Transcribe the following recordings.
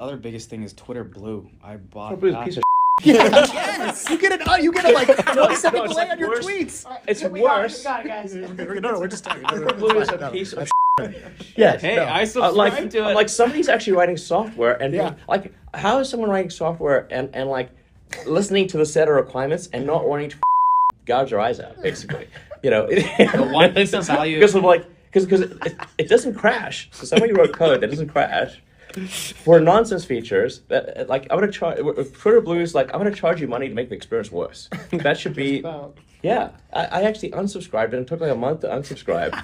Other biggest thing is Twitter Blue. I bought Blue is a that. piece of Yes, you get it. You get it like 20 no, it's delay like on your worse. tweets. It's worse. No, we're just talking. Blue is a piece of Yes. Hey, no. I subscribe to it. Like somebody's actually writing software, and Yeah. like, how is someone writing software and like listening to the set of requirements and not wanting to gouge your eyes out, basically? You know, one piece of value. because of like because it doesn't crash. So somebody wrote code that doesn't crash for nonsense features that like I'm gonna charge. Twitter Blue is like I'm gonna charge you money to make the experience worse. That should be. Yeah, I actually unsubscribed, and it took like a month to unsubscribe.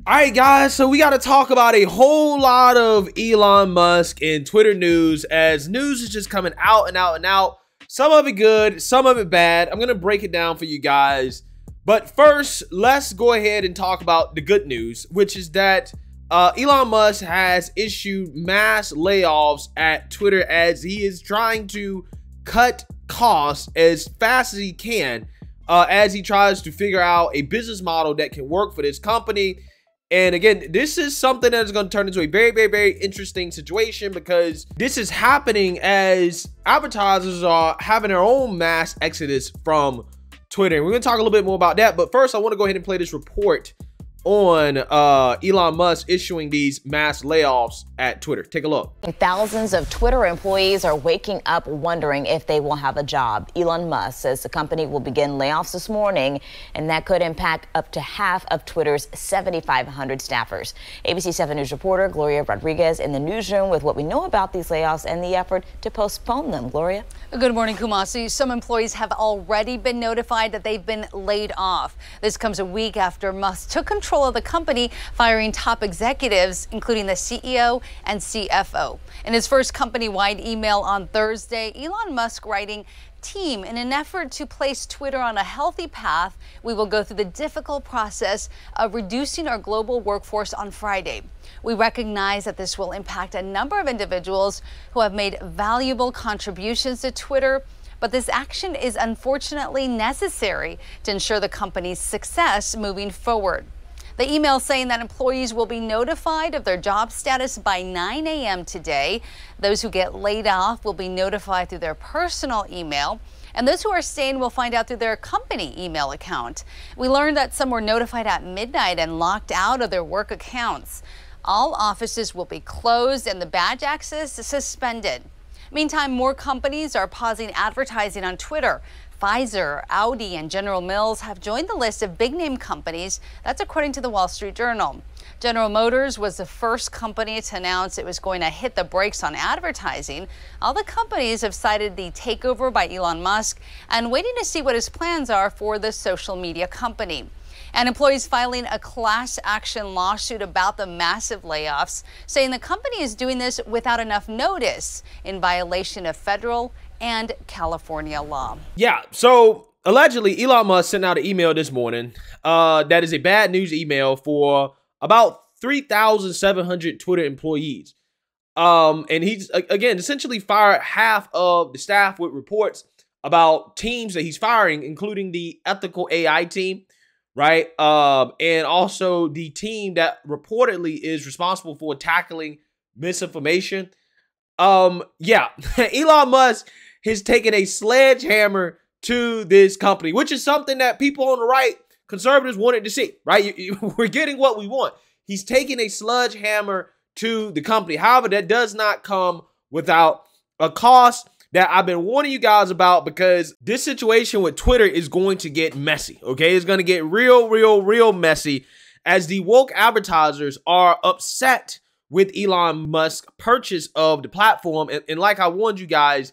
All right, guys, so we got to talk about a whole lot of Elon Musk in Twitter news, as news is just coming out and out and out. Some of it good, some of it bad. I'm going to break it down for you guys. But first, let's go ahead and talk about the good news, which is that Elon Musk has issued mass layoffs at Twitter as he is trying to cut costs as fast as he can as he tries to figure out a business model that can work for this company. And again, this is something that is going to turn into a very, very, very interesting situation, because this is happening as advertisers are having their own mass exodus from Twitter. And we're going to talk a little bit more about that. But first, I want to go ahead and play this report on Elon Musk issuing these mass layoffs at Twitter. Take a look. Thousands of Twitter employees are waking up wondering if they will have a job. Elon Musk says the company will begin layoffs this morning, and that could impact up to half of Twitter's 7,500 staffers. ABC 7 News reporter Gloria Rodriguez in the newsroom with what we know about these layoffs and the effort to postpone them. Gloria? Good morning, Kumasi. Some employees have already been notified that they've been laid off. This comes a week after Musk took control of the company, firing top executives, including the CEO and CFO. In his first company-wide email on Thursday, Elon Musk writing, "Team, in an effort to place Twitter on a healthy path, we will go through the difficult process of reducing our global workforce on Friday. We recognize that this will impact a number of individuals who have made valuable contributions to Twitter, but this action is unfortunately necessary to ensure the company's success moving forward." The email saying that employees will be notified of their job status by 9 a.m. today. Those who get laid off will be notified through their personal email, and those who are staying will find out through their company email account. We learned that some were notified at midnight and locked out of their work accounts. All offices will be closed and the badge access suspended. Meantime, more companies are pausing advertising on Twitter. Pfizer, Audi, and General Mills have joined the list of big-name companies. That's according to the Wall Street Journal. General Motors was the first company to announce it was going to hit the brakes on advertising. All the companies have cited the takeover by Elon Musk and waiting to see what his plans are for the social media company. And employees filing a class action lawsuit about the massive layoffs, saying the company is doing this without enough notice in violation of federal and California law. Yeah, so allegedly Elon Musk sent out an email this morning that is a bad news email for about 3,700 Twitter employees. And he's, again, essentially fired half of the staff with reports about teams that he's firing, including the ethical AI team, right? And also the team that reportedly is responsible for tackling misinformation. Yeah, Elon Musk has taken a sledgehammer to this company, which is something that people on the right, conservatives, wanted to see, right? We're getting what we want. He's taking a sledgehammer to the company. However, that does not come without a cost that I've been warning you guys about, because this situation with Twitter is going to get messy, okay? It's going to get real messy, as the woke advertisers are upset with Elon Musk's purchase of the platform. And like I warned you guys,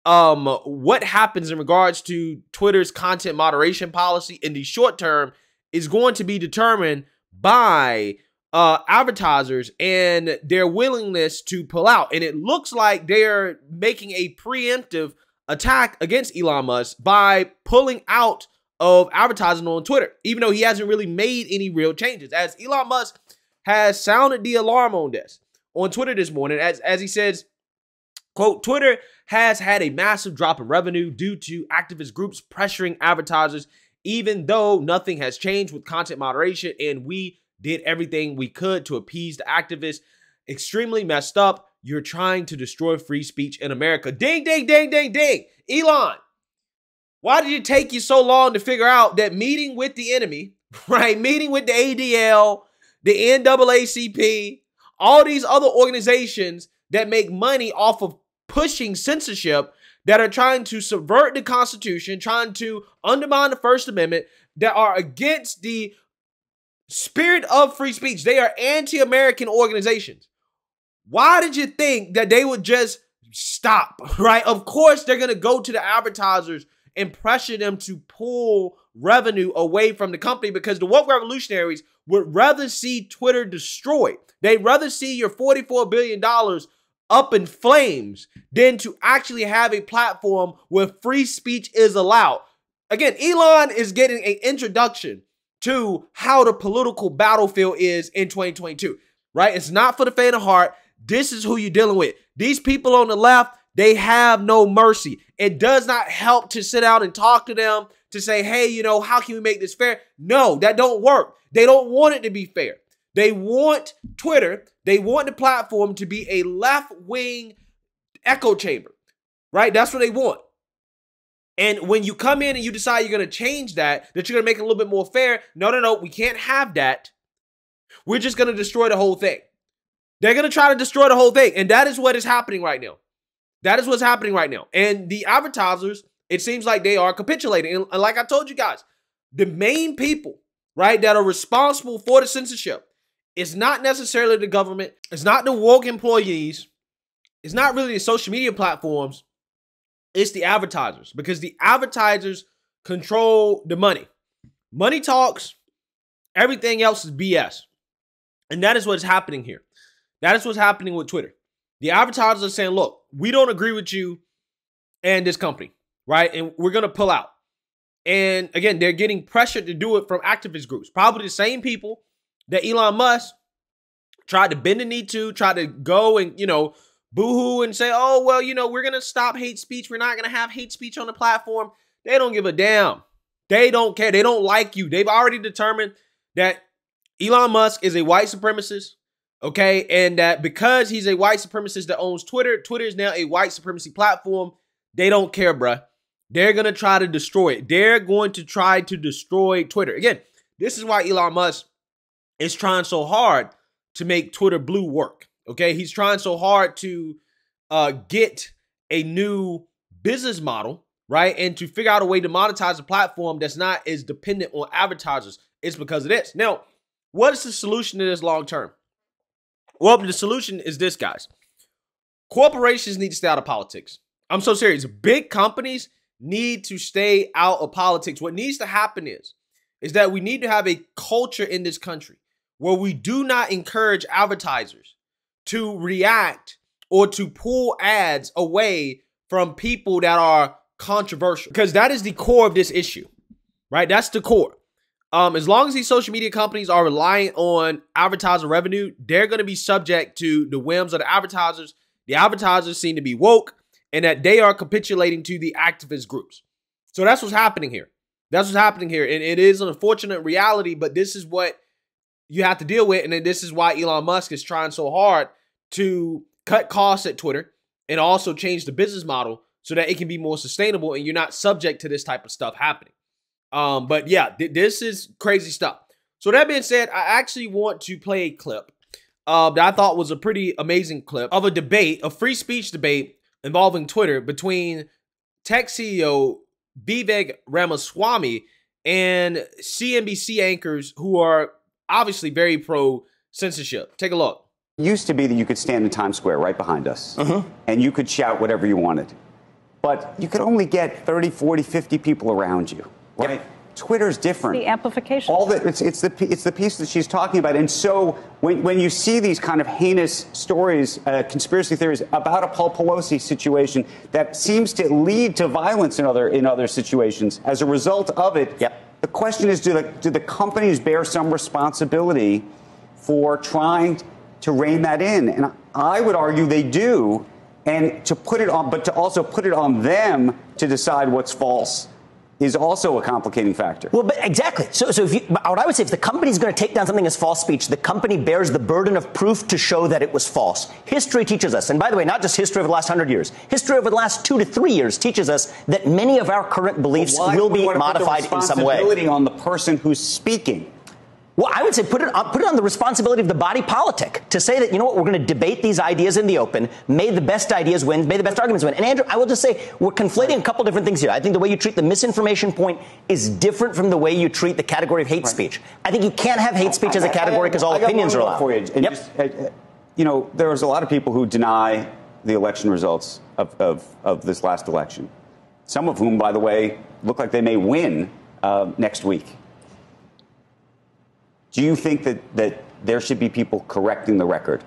what happens in regards to Twitter's content moderation policy in the short term is going to be determined by advertisers and their willingness to pull out. And it looks like they're making a preemptive attack against Elon Musk by pulling out of advertising on Twitter, even though he hasn't really made any real changes, as Elon Musk has sounded the alarm on this on Twitter this morning, as he says, quote, "Twitter has had a massive drop in revenue due to activist groups pressuring advertisers, even though nothing has changed with content moderation, and we did everything we could to appease the activists. Extremely messed up. you're trying to destroy free speech in America. Ding, ding, ding, ding, ding. Elon, why did it take you so long to figure out that meeting with the enemy, right? Meeting with the ADL, the NAACP, all these other organizations that make money off of pushing censorship, that are trying to subvert the Constitution, trying to undermine the First Amendment, that are against the spirit of free speech. They are anti-American organizations. Why did you think that they would just stop, right? Of course, they're going to go to the advertisers and pressure them to pull revenue away from the company, because the woke revolutionaries would rather see Twitter destroyed. They'd rather see your $44 billion up in flames than to actually have a platform where free speech is allowed. Again, Elon is getting an introduction to how the political battlefield is in 2022, right? It's not for the faint of heart. This is who you're dealing with. These people on the left, they have no mercy. It does not help to sit down and talk to them to say, hey, you know, how can we make this fair? No, that don't work. They don't want it to be fair. They want Twitter, they want the platform to be a left-wing echo chamber, right? That's what they want. And when you come in and you decide you're going to change that you're going to make it a little bit more fair, no, we can't have that. We're just going to destroy the whole thing. They're going to try to destroy the whole thing. And that is what is happening right now. That is what's happening right now. And the advertisers, it seems like they are capitulating. And like I told you guys, the main people, right, that are responsible for the censorship, it's not necessarily the government. It's not the woke employees. It's not really the social media platforms. It's the advertisers, because the advertisers control the money. Money talks. Everything else is BS. And that is what's happening here. That is what's happening with Twitter. The advertisers are saying, look, we don't agree with you and this company, right? And we're going to pull out. And again, they're getting pressured to do it from activist groups. Probably the same people that Elon Musk tried to bend the knee to, tried to go and, you know, boohoo and say, oh, well, you know, we're going to stop hate speech. We're not going to have hate speech on the platform. They don't give a damn. They don't care. They don't like you. They've already determined that Elon Musk is a white supremacist, okay? And that because he's a white supremacist that owns Twitter, Twitter is now a white supremacy platform. They don't care, bruh. They're going to try to destroy it. They're going to try to destroy Twitter. Again, this is why Elon Musk is trying so hard to make Twitter blue work. Okay, he's trying so hard to get a new business model, right? And to figure out a way to monetize a platform that's not as dependent on advertisers. It's because of this. Now, what is the solution to this long term? Well, the solution is this, guys. Corporations need to stay out of politics. I'm so serious. Big companies need to stay out of politics. What needs to happen is that we need to have a culture in this country where we do not encourage advertisers to react or to pull ads away from people that are controversial, because that is the core of this issue, right? That's the core. As long as these social media companies are relying on advertiser revenue, they're going to be subject to the whims of the advertisers. The advertisers seem to be woke, and that they are capitulating to the activist groups. So that's what's happening here. That's what's happening here. And it is an unfortunate reality, but this is what you have to deal with. And then this is why Elon Musk is trying so hard to cut costs at Twitter and also change the business model so that it can be more sustainable and you're not subject to this type of stuff happening. But yeah, this is crazy stuff. So that being said, I actually want to play a clip that I thought was a pretty amazing clip of a debate, a free speech debate involving Twitter between tech CEO Vivek Ramaswamy and CNBC anchors who are obviously very pro censorship. Take a look. It used to be that you could stand in Times Square right behind us and you could shout whatever you wanted. But you could only get 30, 40, 50 people around you. Right? Twitter's different. The amplification. It's the piece that she's talking about. And so when you see these kind of heinous stories, conspiracy theories about a Paul Pelosi situation that seems to lead to violence in other situations as a result of it, the question is, do the companies bear some responsibility for trying to rein that in? And I would argue they do, and to put it on, but to also put it on them to decide what's false is also a complicating factor. Well, but exactly. So if what I would say, if the company's going to take down something as false speech, the company bears the burden of proof to show that it was false. History teaches us, and by the way, not just history over the last 100 years, history over the last 2 to 3 years teaches us that many of our current beliefs will be modified in some way. Responsibility on the person who's speaking. Well, I would say put it on the responsibility of the body politic to say that, you know what, we're going to debate these ideas in the open. May the best ideas win. May the best arguments win. And Andrew, I will just say we're conflating a couple different things here. I think the way you treat the misinformation point is different from the way you treat the category of hate speech. I think you can't have hate speech as a category because all opinions are allowed. For you. Yep. You know, there's a lot of people who deny the election results of this last election. Some of whom, by the way, look like they may win next week. Do you think that there should be people correcting the record?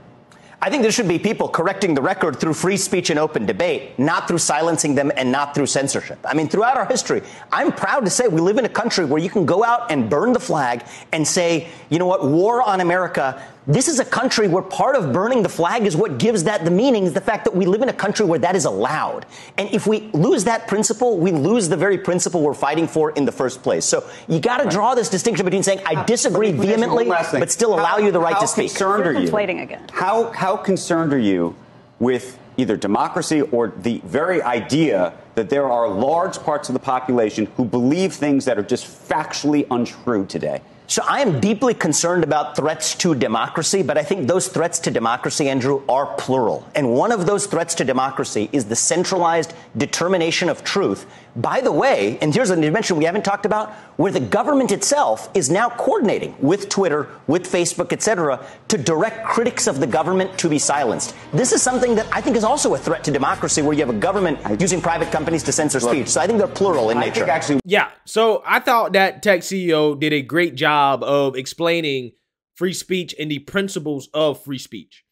I think there should be people correcting the record through free speech and open debate, not through silencing them and not through censorship. I mean, throughout our history, I'm proud to say we live in a country where you can go out and burn the flag and say, you know what, war on America. This is a country where part of burning the flag is what gives that the meaning, is the fact that we live in a country where that is allowed. And if we lose that principle, we lose the very principle we're fighting for in the first place. So you got to draw this distinction between saying I disagree vehemently, but still allow you the right to speak. How concerned are you? Conflating again. How concerned are you with either democracy or the very idea that there are large parts of the population who believe things that are just factually untrue today? So I am deeply concerned about threats to democracy, but I think those threats to democracy, Andrew, are plural. And one of those threats to democracy is the centralized determination of truth. By the way, and here's a dimension we haven't talked about, where the government itself is now coordinating with Twitter, with Facebook, et cetera, to direct critics of the government to be silenced. This is something that I think is also a threat to democracy, where you have a government using private companies to censor speech. So I think they're plural in nature. Yeah, so I thought that tech CEO did a great job of explaining free speech and the principles of free speech,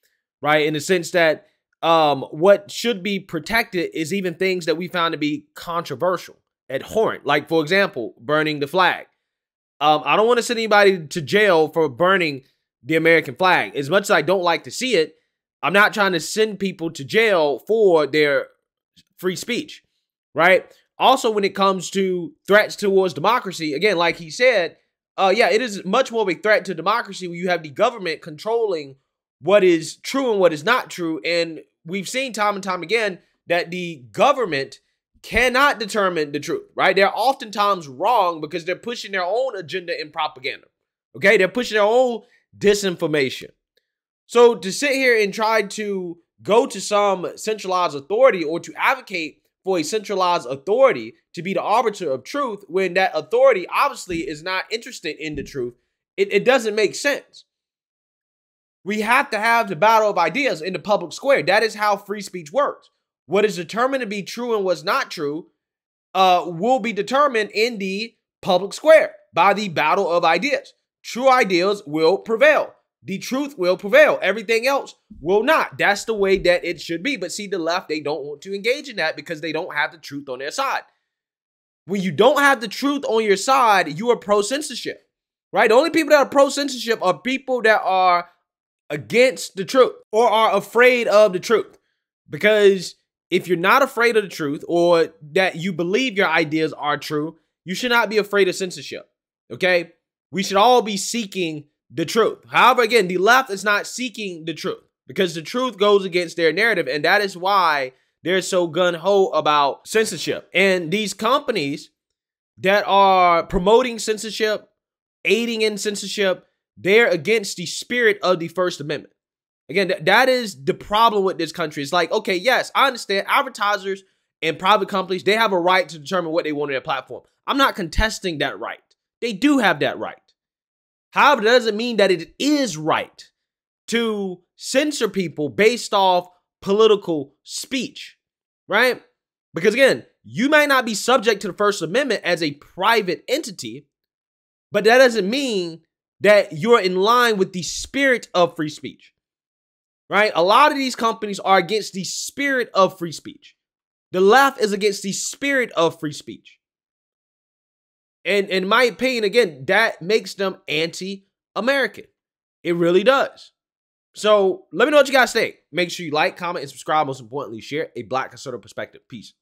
right? In the sense that what should be protected is even things that we found to be controversial, abhorrent. Like, for example, burning the flag. I don't want to send anybody to jail for burning the American flag. As much as I don't like to see it, I'm not trying to send people to jail for their free speech, right? Also, when it comes to threats towards democracy, again, like he said, yeah, it is much more of a threat to democracy when you have the government controlling what is true and what is not true. And we've seen time and time again that the government cannot determine the truth, right? They're oftentimes wrong because they're pushing their own agenda and propaganda, okay? They're pushing their own disinformation. So to sit here and try to go to some centralized authority or to advocate for a centralized authority to be the arbiter of truth when that authority obviously is not interested in the truth, it doesn't make sense. We have to have the battle of ideas in the public square. That is how free speech works. What is determined to be true and what's not true will be determined in the public square by the battle of ideas. True ideas will prevail. The truth will prevail. Everything else will not. That's the way that it should be. But see, the left, they don't want to engage in that because they don't have the truth on their side. When you don't have the truth on your side, you are pro-censorship, right? The only people that are pro-censorship are people that are against the truth or are afraid of the truth. Because if you're not afraid of the truth or that you believe your ideas are true, you should not be afraid of censorship, okay? We should all be seeking the truth. However, again, the left is not seeking the truth because the truth goes against their narrative. And that is why they're so gung-ho about censorship. And these companies that are promoting censorship, aiding in censorship, they're against the spirit of the First Amendment. Again, that is the problem with this country. It's like, okay, yes, I understand advertisers and private companies, they have a right to determine what they want on their platform. I'm not contesting that right. They do have that right. However, that doesn't mean that it is right to censor people based off political speech, right? Because again, you might not be subject to the First Amendment as a private entity, but that doesn't mean that you're in line with the spirit of free speech, right? A lot of these companies are against the spirit of free speech. The left is against the spirit of free speech. And in my opinion, again, that makes them anti-American. It really does. So let me know what you guys think. Make sure you like, comment, and subscribe. Most importantly, share a Black conservative perspective. Peace.